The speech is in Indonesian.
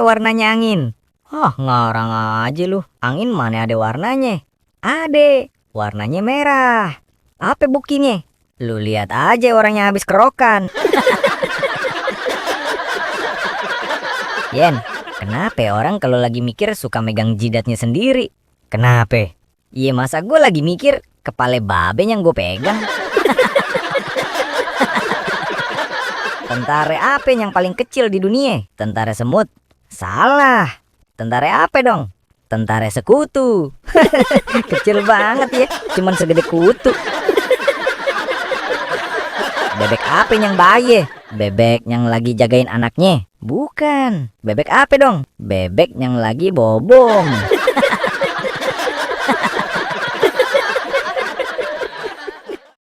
warnanya angin? Ah, ngarang aja lu. Angin mana ada warnanya? Ade, warnanya merah. Apa buktinya? Lu lihat aja orangnya habis kerokan. Yen, kenapa orang kalau lagi mikir suka megang jidatnya sendiri? Kenapa? Iya, masa gue lagi mikir kepala babe yang gue pegang. Tentara apa yang paling kecil di dunia? Tentara semut? Salah. Tentara apa dong? Tentara sekutu. Kecil banget ya, cuman segede kutu. Bebek apa yang bayi? Bebek yang lagi jagain anaknya? Bukan. Bebek apa dong? Bebek yang lagi bobong.